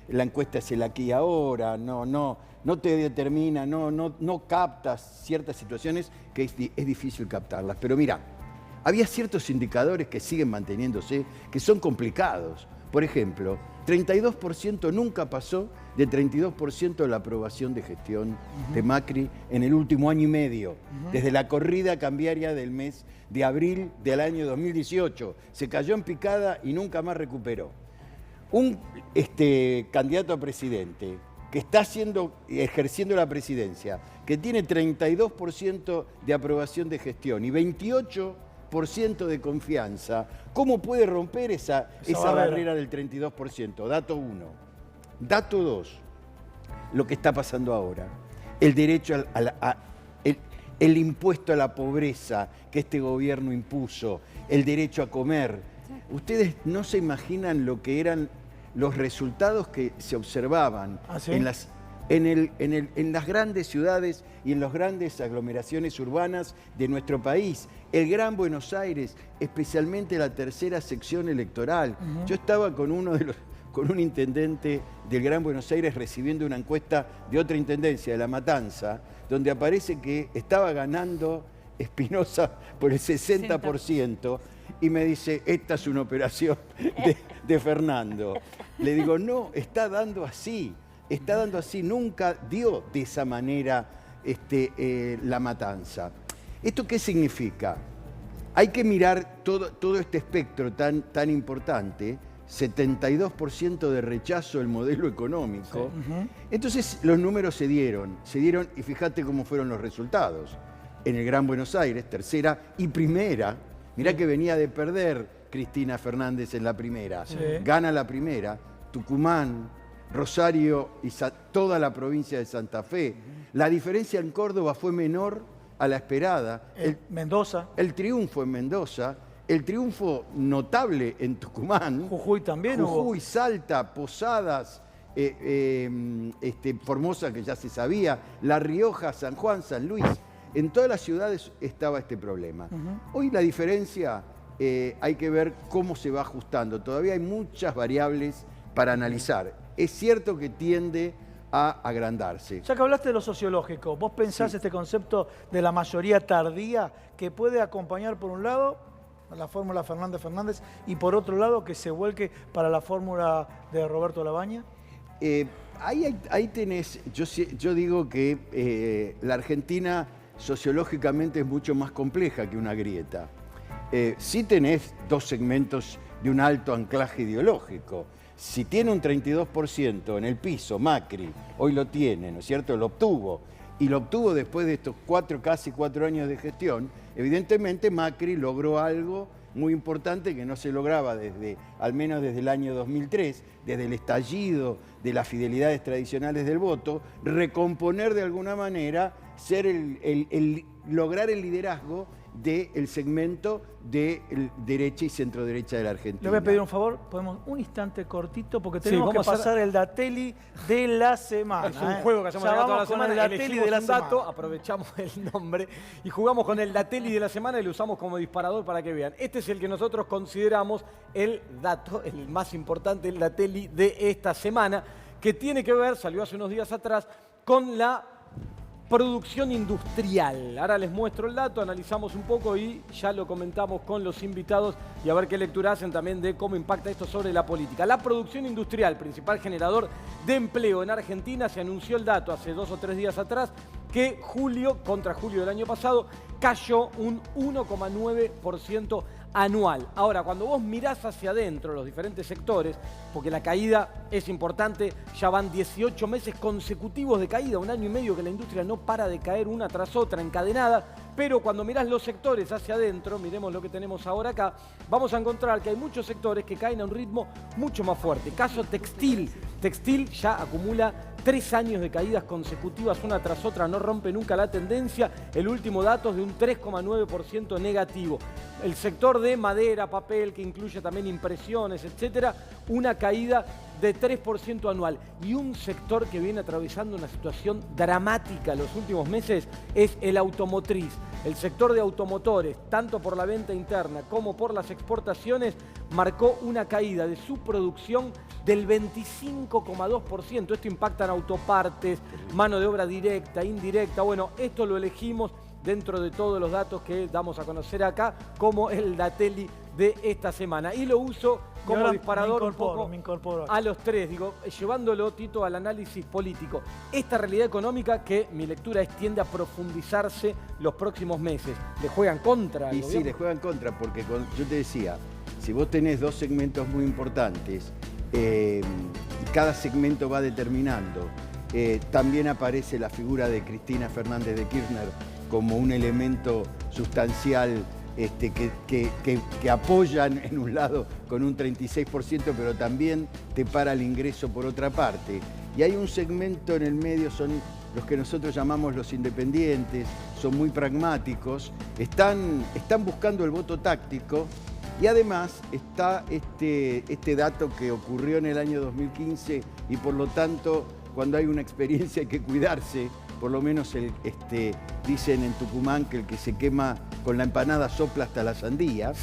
la encuesta es el aquí y ahora, no te determina, no captas ciertas situaciones que es difícil captarlas. Pero mira, había ciertos indicadores que siguen manteniéndose, que son complicados. Por ejemplo, 32% nunca pasó de 32% de la aprobación de gestión de Macri en el último año y medio, desde la corrida cambiaria del mes de abril del año 2018. Se cayó en picada y nunca más recuperó. Un candidato a presidente que está ejerciendo la presidencia, que tiene 32% de aprobación de gestión y 28% de confianza, ¿cómo puede romper esa barrera del 32%? Dato 1. Dato 2. Lo que está pasando ahora. El derecho el impuesto a la pobreza que este gobierno impuso, el derecho a comer. Ustedes no se imaginan lo que eran los resultados que se observaban en las grandes ciudades y en las grandes aglomeraciones urbanas de nuestro país. El Gran Buenos Aires, especialmente la tercera sección electoral. Yo estaba con un intendente del Gran Buenos Aires recibiendo una encuesta de otra intendencia, de La Matanza, donde aparece que estaba ganando Espinosa por el 60%, y me dice, esta es una operación de Fernando. Le digo, no, está dando así, nunca dio de esa manera La Matanza. ¿Esto qué significa? Hay que mirar todo este espectro tan importante, 72% de rechazo del modelo económico. Sí. Entonces los números se dieron y fíjate cómo fueron los resultados. En el Gran Buenos Aires, tercera y primera, mirá que venía de perder Cristina Fernández en la primera, gana la primera, Tucumán, Rosario y toda la provincia de Santa Fe. La diferencia en Córdoba fue menor a la esperada. Mendoza. El triunfo en Mendoza, el triunfo notable en Tucumán. Jujuy también. Jujuy, Salta, Posadas, Formosa, que ya se sabía, La Rioja, San Juan, San Luis. En todas las ciudades estaba este problema. Hoy la diferencia hay que ver cómo se va ajustando. Todavía hay muchas variables para analizar. Es cierto que tiende a agrandarse. Ya que hablaste de lo sociológico, ¿vos pensás este concepto de la mayoría tardía que puede acompañar por un lado la fórmula Fernández-Fernández y por otro lado que se vuelque para la fórmula de Roberto Labaña? Ahí tenés, yo digo que la Argentina sociológicamente es mucho más compleja que una grieta. Sí tenés dos segmentos de un alto anclaje ideológico. Si tiene un 32% en el piso, Macri, hoy lo tiene, ¿no es cierto? Lo obtuvo. Y lo obtuvo después de estos casi cuatro años de gestión. Evidentemente Macri logró algo muy importante que no se lograba al menos desde el año 2003, desde el estallido de las fidelidades tradicionales del voto, recomponer de alguna manera, lograr el liderazgo del segmento de derecha y centro-derecha de la Argentina. Le voy a pedir un favor, podemos un instante cortito porque tenemos que vamos a pasar el Dateli de la semana. Es un juego que hacemos Ya toda la vamos con semana, el Dateli elegimos de la un dato, semana. aprovechamos el nombre y jugamos con el Dateli de la semana y lo usamos como disparador para que vean. Este es el que nosotros consideramos el dato, el más importante, el Dateli de esta semana, que tiene que ver, salió hace unos días atrás, con la producción industrial. Ahora les muestro el dato, analizamos un poco y ya lo comentamos con los invitados y a ver qué lectura hacen también de cómo impacta esto sobre la política. La producción industrial, principal generador de empleo en Argentina, se anunció el dato hace 2 o 3 días atrás que julio contra julio del año pasado cayó un 1,9% anual. Ahora, cuando vos mirás hacia adentro los diferentes sectores, porque la caída es importante, ya van 18 meses consecutivos de caída, 1 año y medio que la industria no para de caer una tras otra, encadenada, pero cuando mirás los sectores hacia adentro, miremos lo que tenemos ahora acá, vamos a encontrar que hay muchos sectores que caen a un ritmo mucho más fuerte. Caso textil. Textil ya acumula 3 años de caídas consecutivas, una tras otra, no rompe nunca la tendencia. El último dato es de un 3,9% negativo. El sector de madera, papel, que incluye también impresiones, etcétera, una caída de 3% anual. Y un sector que viene atravesando una situación dramática los últimos meses es el automotriz. El sector de automotores, tanto por la venta interna como por las exportaciones, marcó una caída de su producción del 25,2%. Esto impacta en autopartes, mano de obra directa, indirecta. Bueno, esto lo elegimos dentro de todos los datos que damos a conocer acá como el Dateli de esta semana. Y lo uso como disparador un poco a los tres, digo, llevándolo, Tito, al análisis político. Esta realidad económica que mi lectura es tiende a profundizarse los próximos meses. ¿Le juegan contra? Y sí, le juegan contra, porque yo te decía, si vos tenés 2 segmentos muy importantes, cada segmento va determinando. También aparece la figura de Cristina Fernández de Kirchner como un elemento sustancial que apoyan en un lado con un 36%, pero también te para el ingreso por otra parte. Y hay un segmento en el medio, son los que nosotros llamamos los independientes, son muy pragmáticos, están buscando el voto táctico. Y además está este dato que ocurrió en el año 2015 y por lo tanto cuando hay una experiencia hay que cuidarse, por lo menos dicen en Tucumán que el que se quema con la empanada sopla hasta la sandía.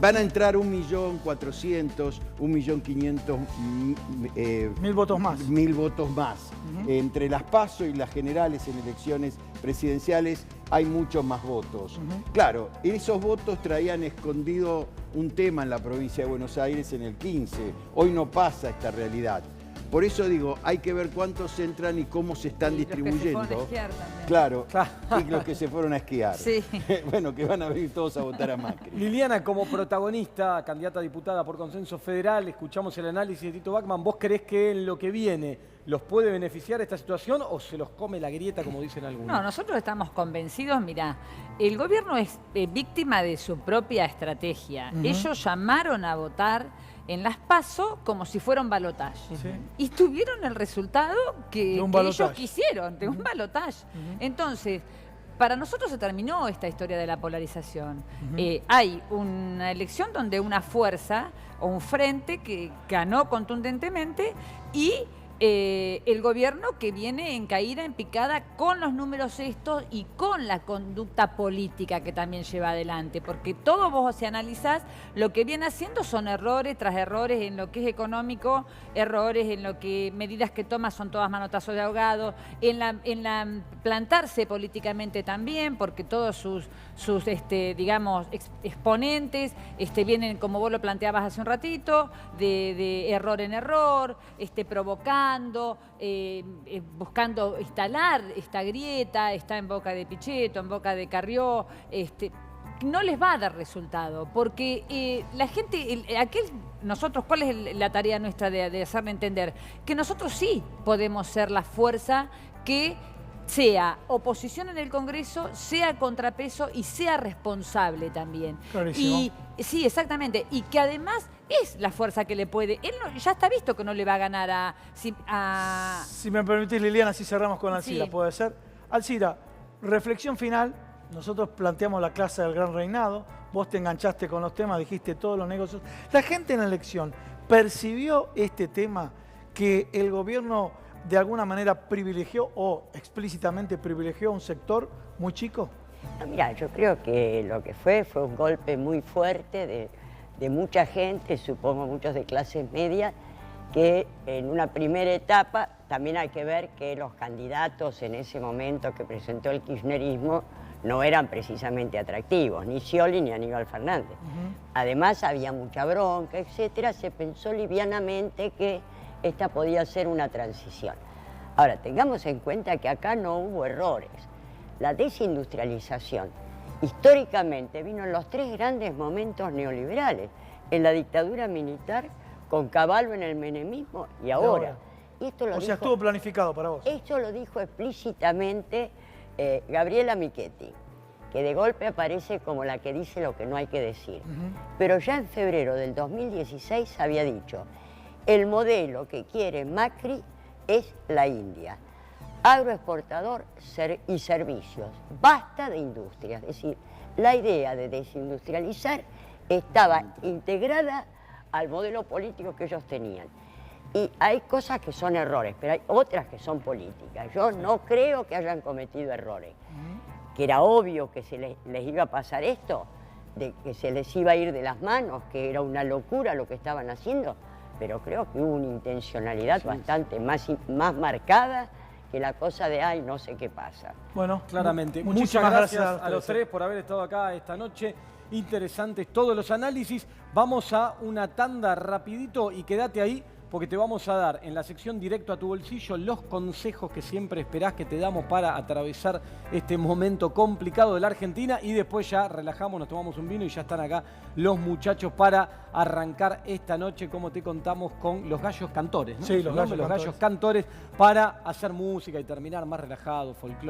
Van a entrar 1.400.000, 1.500.000 mil votos más. 1.000 votos más. Entre las PASO y las generales en elecciones presidenciales hay muchos más votos. Claro, esos votos traían escondido un tema en la provincia de Buenos Aires en el 15. Hoy no pasa esta realidad. Por eso digo, hay que ver cuántos entran y cómo se están distribuyendo. Los que se fueron a esquiar también. Claro, y los que se fueron a esquiar. Sí. Bueno, que van a venir todos a votar a Macri. Liliana, como protagonista, candidata a diputada por consenso federal, escuchamos el análisis de Tito Bachmann. ¿Vos creés que en lo que viene los puede beneficiar esta situación o se los come la grieta, como dicen algunos? No, nosotros estamos convencidos, mirá, el gobierno es víctima de su propia estrategia. Ellos llamaron a votar en las PASO como si fuera un balotaje. Y tuvieron el resultado que ellos quisieron, de un balotaje. Entonces, para nosotros se terminó esta historia de la polarización. Hay una elección donde una fuerza o un frente que ganó contundentemente y el gobierno que viene en caída, en picada, con los números estos y con la conducta política que también lleva adelante. Porque todo vos, si analizás, lo que viene haciendo son errores tras errores en lo que es económico, errores en lo que medidas que toma son todas manotazos de ahogado, en la plantarse políticamente también, porque todos sus digamos, exponentes vienen, como vos lo planteabas hace un ratito, de error en error, provocando, buscando instalar esta grieta, está en boca de Pichetto, en boca de Carrió, no les va a dar resultado, porque la gente, nosotros, ¿cuál es la tarea nuestra de hacerle entender? Que nosotros sí podemos ser la fuerza que sea oposición en el Congreso, sea contrapeso y sea responsable también. Clarísimo. Y sí, exactamente. Y que además es la fuerza que le puede. Él ya está visto que no le va a ganar a... Si me permitís, Liliana, si cerramos con Alcira, Sí. ¿puede ser? Alcira, reflexión final. Nosotros planteamos la clase del Gran Reinado. Vos te enganchaste con los temas, dijiste todos los negocios. La gente en la elección percibió este tema que el gobierno de alguna manera privilegió o explícitamente privilegió a un sector muy chico. No, mira, yo creo que lo que fue un golpe muy fuerte de mucha gente, supongo muchos de clases medias, que en una primera etapa también hay que ver que los candidatos en ese momento que presentó el kirchnerismo no eran precisamente atractivos, ni Scioli ni Aníbal Fernández. Además había mucha bronca, etcétera, se pensó livianamente que esta podía ser una transición. Ahora, tengamos en cuenta que acá no hubo errores. La desindustrialización históricamente vino en los 3 grandes momentos neoliberales, en la dictadura militar, con Cavallo en el menemismo y ahora. Y esto lo sea, estuvo planificado para vos. Esto lo dijo explícitamente Gabriela Michetti, que de golpe aparece como la que dice lo que no hay que decir. Pero ya en febrero del 2016 había dicho: el modelo que quiere Macri es la India. Agroexportador y servicios. Basta de industria. Es decir, la idea de desindustrializar estaba integrada al modelo político que ellos tenían. Y hay cosas que son errores, pero hay otras que son políticas. Yo no creo que hayan cometido errores. Que era obvio que les iba a pasar esto, de que se les iba a ir de las manos, que era una locura lo que estaban haciendo, pero creo que hubo una intencionalidad bastante más marcada que la cosa de, ay, no sé qué pasa. Bueno, claramente. Muchas gracias a los 3 por haber estado acá esta noche. Interesantes todos los análisis. Vamos a una tanda rapidito y quédate ahí porque te vamos a dar en la sección Directo a tu Bolsillo los consejos que siempre esperás que te damos para atravesar este momento complicado de la Argentina y después ya relajamos, nos tomamos un vino y ya están acá los muchachos para arrancar esta noche, como te contamos, con los gallos cantores, ¿no? Sí, los gallos cantores para hacer música y terminar más relajado, folclore.